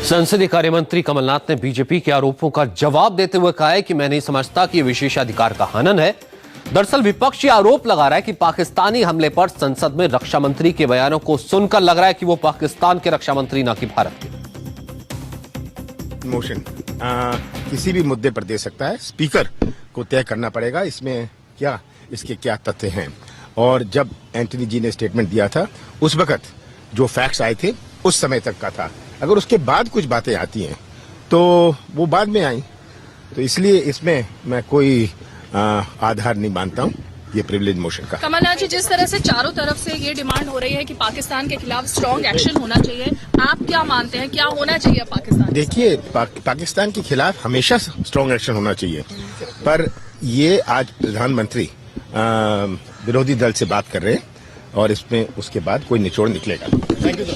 संसदीय कार्य मंत्री कमलनाथ ने बीजेपी के आरोपों का जवाब देते हुए कहा है कि मैं नहीं समझता कि यह विशेषाधिकार का हनन है। दरअसल विपक्ष ये आरोप लगा रहा है कि पाकिस्तानी हमले पर संसद में रक्षा मंत्री के बयानों को सुनकर लग रहा है कि वो पाकिस्तान के रक्षा मंत्री न कि भारत के। मोशन किसी भी मुद्दे पर दे सकता है, स्पीकर को तय करना पड़ेगा इसमें क्या इसके क्या तथ्य हैं। और जब एंटनी जी ने स्टेटमेंट दिया था उस वक्त जो फैक्ट्स आए थे उस समय तक का था। अगर उसके बाद कुछ बातें आती हैं तो वो बाद में आई, तो इसलिए इसमें मैं कोई आधार नहीं मानता हूँ ये प्रिविलेज मोशन का। कमलनाथ जी, जिस तरह से चारों तरफ से ये डिमांड हो रही है कि पाकिस्तान के खिलाफ स्ट्रॉन्ग एक्शन होना चाहिए, आप क्या मानते हैं क्या होना चाहिए पाकिस्तान? देखिए, पाकिस्तान के खिलाफ हमेशा स्ट्रॉन्ग एक्शन होना चाहिए, पर ये आज प्रधानमंत्री विरोधी दल से बात कर रहे हैं और इसमें उसके बाद कोई निचोड़ निकलेगा। Thank you.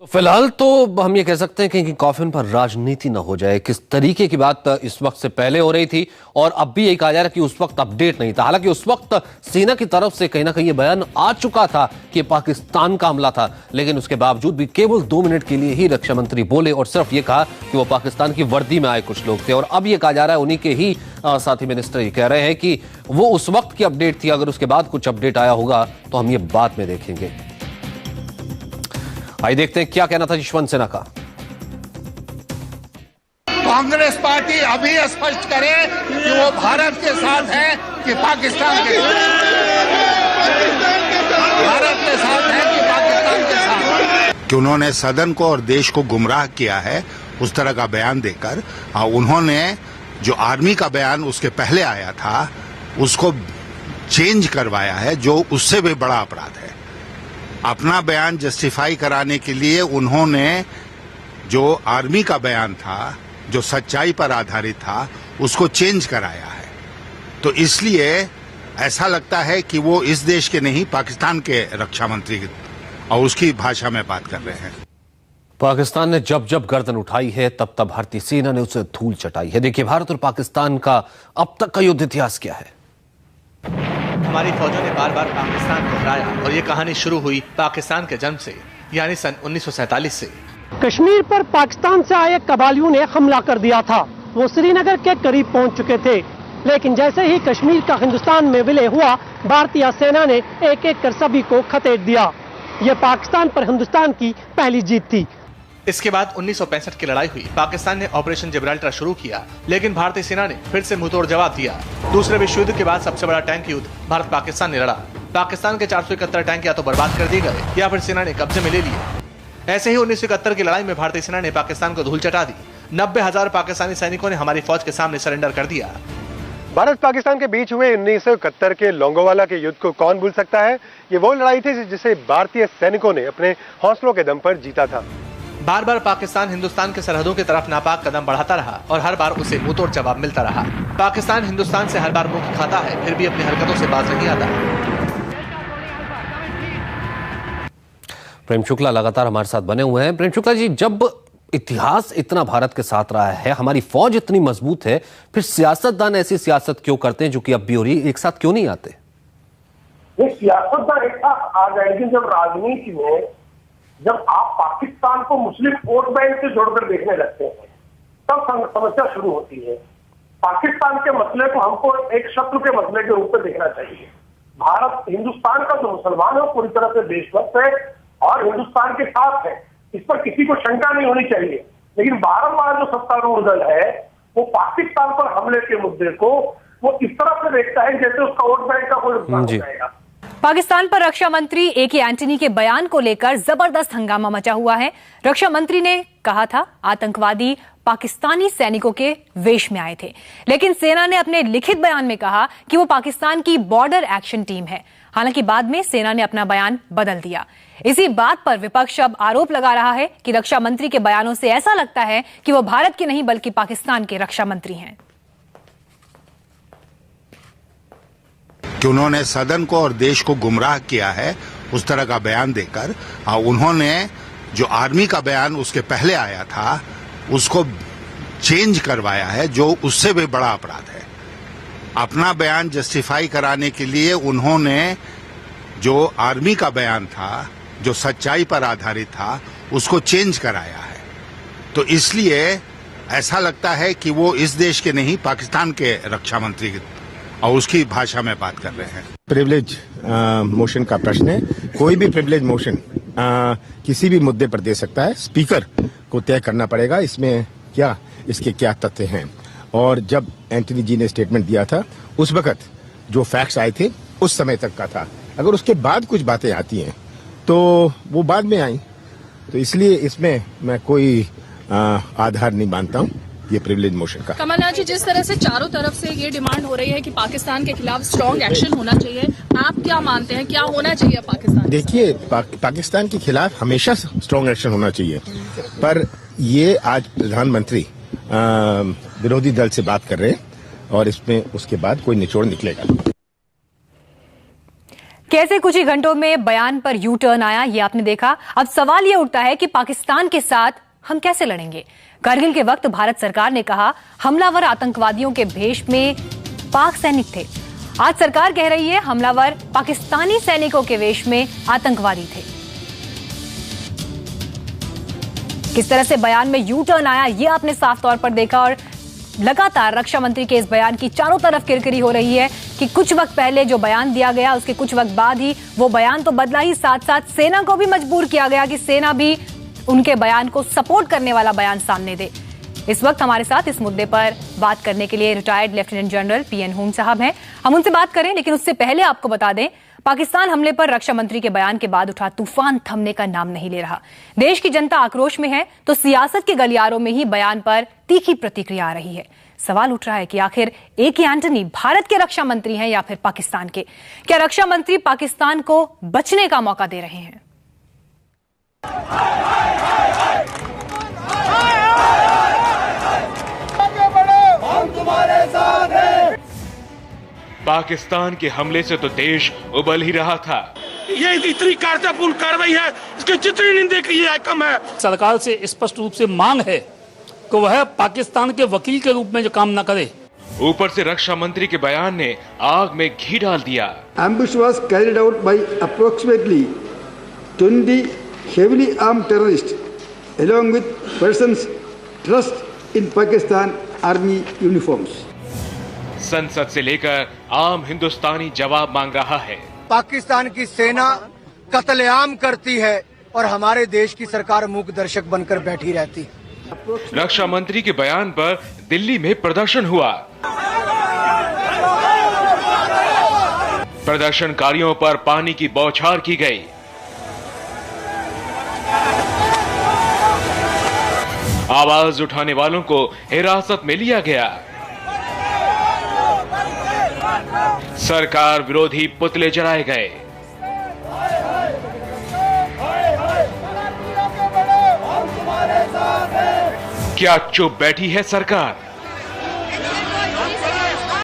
तो फिलहाल तो हम ये कह सकते हैं कि कॉफिन पर राजनीति न हो जाए, किस तरीके की बात इस वक्त से पहले हो रही थी और अब भी यही कहा जा रहा है कि उस वक्त अपडेट नहीं था। हालांकि उस वक्त सेना की तरफ से कहीं ना कहीं ये बयान आ चुका था कि पाकिस्तान का हमला था, लेकिन उसके बावजूद भी केवल 2 मिनट के लिए ही रक्षा मंत्री बोले और सिर्फ ये कहा कि वो पाकिस्तान की वर्दी में आए कुछ लोग थे। और अब ये कहा जा रहा है, उन्हीं के ही साथी मिनिस्टर ये कह रहे हैं कि वो उस वक्त की अपडेट थी, अगर उसके बाद कुछ अपडेट आया होगा तो हम ये बाद में देखेंगे। आइए देखते हैं क्या कहना था यशवंत सिन्हा का। कांग्रेस पार्टी अभी स्पष्ट करे कि वो भारत के साथ है कि पाकिस्तान के साथ, भारत के साथ है कि पाकिस्तान के साथ। कि उन्होंने सदन को और देश को गुमराह किया है उस तरह का बयान देकर। उन्होंने जो आर्मी का बयान उसके पहले आया था उसको चेंज करवाया है, जो उससे भी बड़ा अपराध है। अपना बयान जस्टिफाई कराने के लिए उन्होंने जो आर्मी का बयान था, जो सच्चाई पर आधारित था, उसको चेंज कराया है। तो इसलिए ऐसा लगता है कि वो इस देश के नहीं पाकिस्तान के रक्षा मंत्री और उसकी भाषा में बात कर रहे हैं। पाकिस्तान ने जब जब गर्दन उठाई है तब तब भारतीय सेना ने उसे धूल चटाई है। देखिए भारत और पाकिस्तान का अब तक का युद्ध इतिहास क्या है। हमारी फौजों ने बार बार पाकिस्तान को हराया और ये कहानी शुरू हुई पाकिस्तान के जन्म से, यानी सन 1947 से। कश्मीर पर पाकिस्तान से आए कबालियों ने हमला कर दिया था। वो श्रीनगर के करीब पहुंच चुके थे, लेकिन जैसे ही कश्मीर का हिंदुस्तान में विलय हुआ, भारतीय सेना ने एक एक कर सभी को खदेड़ दिया। ये पाकिस्तान पर हिंदुस्तान की पहली जीत थी। इसके बाद 1965 की लड़ाई हुई। पाकिस्तान ने ऑपरेशन जिब्राल्टर शुरू किया, लेकिन भारतीय सेना ने फिर से मुंहतोड़ जवाब दिया। दूसरे विश्व युद्ध के बाद सबसे बड़ा टैंक युद्ध भारत पाकिस्तान ने लड़ा। पाकिस्तान के 471 टैंक या तो बर्बाद कर दिए गए या फिर सेना ने कब्जे में ले लिए। ऐसे ही 1971 की लड़ाई में भारतीय सेना ने पाकिस्तान को धूल चटा दी। 90,000 पाकिस्तानी सैनिकों ने हमारी फौज के सामने सरेंडर कर दिया। भारत पाकिस्तान के बीच हुए 1971 के लोंगोवाला के युद्ध को कौन भूल सकता है। ये वो लड़ाई थी जिसे भारतीय सैनिकों ने अपने हौसलों के दम पर जीता था। बार बार पाकिस्तान हिंदुस्तान के सरहदों की तरफ नापाक कदम बढ़ाता रहा और हर बार उसे मुंहतोड़ जवाब मिलता रहा। पाकिस्तान हिंदुस्तान से हर बार मुंह खाता है, फिर भी अपनी हरकतों से बाज नहीं आता। प्रेम शुक्ला लगातार हमारे साथ बने हुए हैं। प्रेम शुक्ला जी, जब इतिहास इतना भारत के साथ रहा है, हमारी फौज इतनी मजबूत है, फिर सियासतदान ऐसी सियासत क्यों करते हैं जो कि अब भी हो रही है, एक साथ क्यों नहीं आते? सियासतदान एक साथ आ जाएंगे जब राजनीति में, जब आप पाकिस्तान को मुस्लिम वोट बैंक से जोड़कर देखने लगते हैं, तब समस्या शुरू होती है। पाकिस्तान के मसले को हमको एक शत्रु के मसले के रूप में देखना चाहिए। भारत हिंदुस्तान का जो मुसलमान है वो पूरी तरह से देशभक्त है और हिंदुस्तान के साथ है, इस पर किसी को शंका नहीं होनी चाहिए। लेकिन बारंबार जो सत्तारूढ़ दल है वो पाकिस्तान पर हमले के मुद्दे को वो इस तरह से देखता है जैसे उसका वोट बैंक का कोई नुकसान हो जाएगा। पाकिस्तान पर रक्षा मंत्री ए.के. एंटनी के बयान को लेकर जबरदस्त हंगामा मचा हुआ है। रक्षा मंत्री ने कहा था आतंकवादी पाकिस्तानी सैनिकों के वेश में आए थे, लेकिन सेना ने अपने लिखित बयान में कहा कि वो पाकिस्तान की बॉर्डर एक्शन टीम है। हालांकि बाद में सेना ने अपना बयान बदल दिया। इसी बात पर विपक्ष अब आरोप लगा रहा है कि रक्षा मंत्री के बयानों से ऐसा लगता है कि वो भारत के नहीं बल्कि पाकिस्तान के रक्षा मंत्री हैं। कि उन्होंने सदन को और देश को गुमराह किया है उस तरह का बयान देकर। उन्होंने जो आर्मी का बयान उसके पहले आया था उसको चेंज करवाया है, जो उससे भी बड़ा अपराध है। अपना बयान जस्टिफाई कराने के लिए उन्होंने जो आर्मी का बयान था, जो सच्चाई पर आधारित था, उसको चेंज कराया है। तो इसलिए ऐसा लगता है कि वो इस देश के नहीं, पाकिस्तान के रक्षा मंत्री और उसकी भाषा में बात कर रहे हैं। प्रिविलेज मोशन का प्रश्न है। कोई भी प्रिविलेज मोशन किसी भी मुद्दे पर दे सकता है। स्पीकर को तय करना पड़ेगा इसमें इसके क्या तथ्य हैं। और जब एंटनी जी ने स्टेटमेंट दिया था उस वक्त जो फैक्ट्स आए थे उस समय तक का था। अगर उसके बाद कुछ बातें आती हैं तो वो बाद में आई, तो इसलिए इसमें मैं कोई आधार नहीं मानता हूँ ये प्रिविलेज मोशन का। कमलनाथ जी, जिस तरह से चारों तरफ से ये डिमांड हो रही है कि पाकिस्तान के खिलाफ स्ट्रॉन्ग एक्शन होना चाहिए, आप क्या मानते हैं, क्या होना चाहिए पाकिस्तान? देखिए, पाकिस्तान के खिलाफ हमेशा स्ट्रॉन्ग एक्शन होना चाहिए, पर ये आज प्रधानमंत्री विरोधी दल से बात कर रहे हैं और इसमें उसके बाद कोई निचोड़ निकलेगा। कैसे कुछ ही घंटों में बयान पर यू टर्न आया, ये आपने देखा। अब सवाल ये उठता है कि पाकिस्तान के साथ हम कैसे लड़ेंगे। कारगिल के वक्त भारत सरकार ने कहा हमलावर आतंकवादियों के भेष में पाक सैनिक थे। आज सरकार कह रही है हमलावर पाकिस्तानी सैनिकों के वेश में आतंकवादी थे। किस तरह से बयान में यू टर्न आया ये आपने साफ तौर पर देखा। और लगातार रक्षा मंत्री के इस बयान की चारों तरफ किरकिरी हो रही है कि कुछ वक्त पहले जो बयान दिया गया उसके कुछ वक्त बाद ही वो बयान तो बदला ही, साथ साथ सेना को भी मजबूर किया गया कि सेना भी उनके बयान को सपोर्ट करने वाला बयान सामने दे। इस वक्त हमारे साथ इस मुद्दे पर बात करने के लिए retired lieutenant general PN home साहब हैं। हम उनसे बात करें, लेकिन उससे पहले आपको बता दें, पाकिस्तान हमले पर रक्षा मंत्री के बयान के बाद उठा तूफान थमने का नाम नहीं ले रहा। देश की जनता आक्रोश में है तो सियासत के गलियारों में ही बयान पर तीखी प्रतिक्रिया आ रही है। सवाल उठ रहा है कि आखिर ए.के. एंटनी भारत के रक्षा मंत्री हैं या फिर पाकिस्तान के? क्या रक्षा मंत्री पाकिस्तान को बचने का मौका दे रहे हैं? पाकिस्तान के हमले से तो देश उबल ही रहा था। ये इतनी कार्रवाई कार्रवाई है, इसकी जितनी निंदा की है कम है। सरकार से स्पष्ट रूप से मांग है कि वह पाकिस्तान के वकील के रूप में जो काम न करे। ऊपर से रक्षा मंत्री के बयान ने आग में घी डाल दिया। Ambush was carried out by approximately 20 heavily armed terrorists along with persons dressed in Pakistan Army uniforms. संसद से लेकर आम हिंदुस्तानी जवाब मांग रहा है। पाकिस्तान की सेना कत्लेआम करती है और हमारे देश की सरकार मूक दर्शक बनकर बैठी रहती है। रक्षा मंत्री के बयान पर दिल्ली में प्रदर्शन हुआ। प्रदर्शनकारियों पर पानी की बौछार की गई। आवाज उठाने वालों को हिरासत में लिया गया। सरकार विरोधी पुतले जलाए गए। क्या चुप बैठी है सरकार?